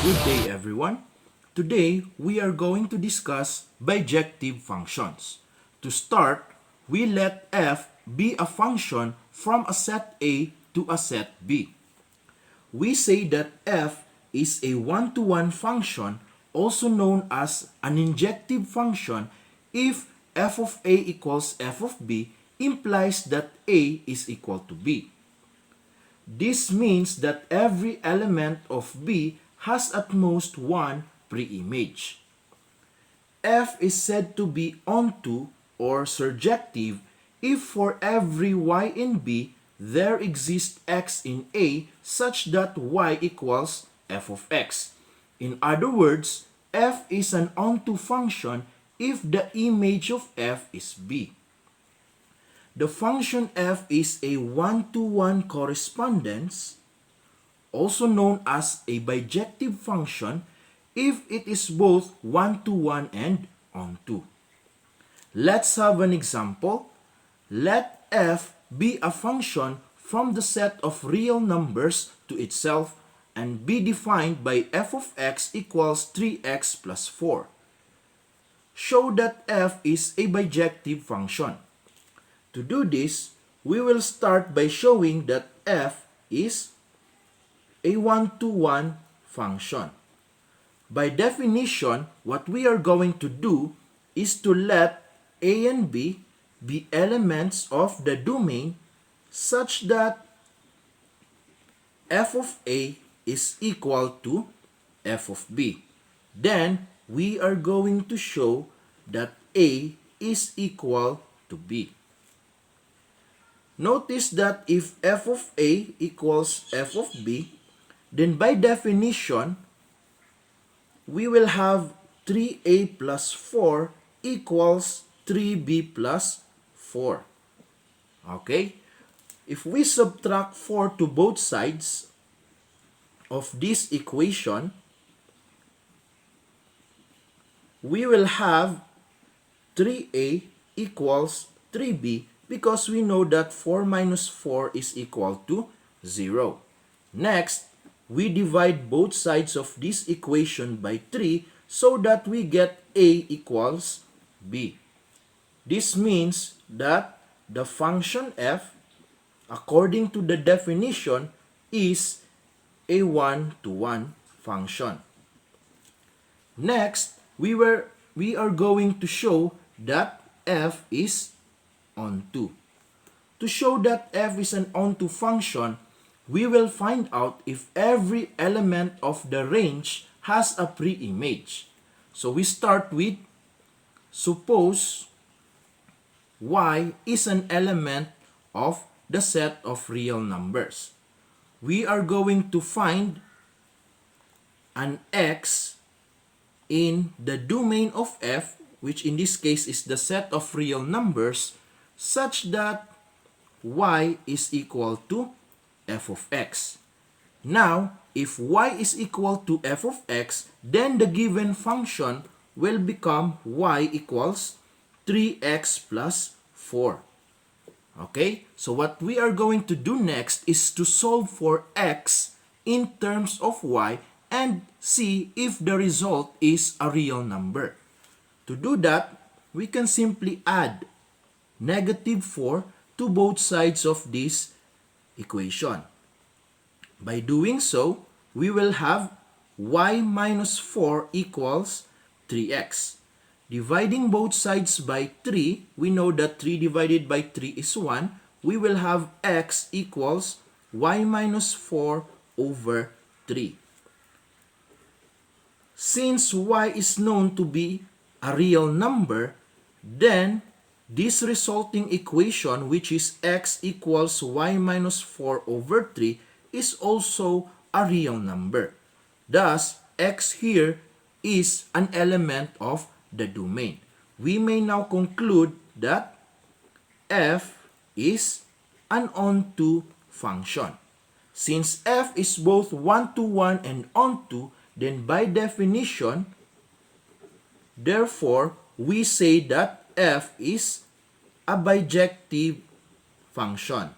Good day everyone. Today we are going to discuss bijective functions. To start, we let f be a function from a set A to a set B. We say that f is a one-to-one function, also known as an injective function, if f of A equals f of B implies that A is equal to B. This means that every element of B has at most one pre-image. F is said to be onto or surjective if for every y in B there exists x in A such that y equals f of x. In other words, f is an onto function if the image of f is B. The function f is a one-to-one correspondence, also known as a bijective function, if it is both one-to-one and onto. Let's have an example. Let f be a function from the set of real numbers to itself and be defined by f of x equals 3x plus 4. Show that f is a bijective function. To do this, we will start by showing that f is a one-to-one function. By definition, what we are going to do is to let A and B be elements of the domain such that f of A is equal to f of B. Then, we are going to show that A is equal to B. Notice that if f of A equals f of B, then by definition, we will have 3A plus 4 equals 3B plus 4. Okay? If we subtract 4 to both sides of this equation, we will have 3A equals 3B because we know that 4 minus 4 is equal to 0. Next, we divide both sides of this equation by 3 so that we get A equals B. This means that the function f, according to the definition, is a one-to-one function. Next, we are going to show that f is onto. To show that f is an onto function, we will find out if every element of the range has a pre-image. So we start with, suppose y is an element of the set of real numbers. We are going to find an x in the domain of f, which in this case is the set of real numbers, such that y is equal to f of x. Now, if y is equal to f of x, then the given function will become y equals 3x plus 4. Okay? So what we are going to do next is to solve for x in terms of y and see if the result is a real number. To do that, we can simply add negative 4 to both sides of this equation. By doing so, we will have y minus 4 equals 3x. Dividing both sides by 3, we know that 3 divided by 3 is 1. We will have x equals y minus 4 over 3. Since y is known to be a real number, then this resulting equation, which is x equals y minus 4 over 3, is also a real number. Thus, x here is an element of the domain. We may now conclude that f is an onto function. Since f is both one-to-one and onto, then by definition, therefore, we say that f is a bijective function.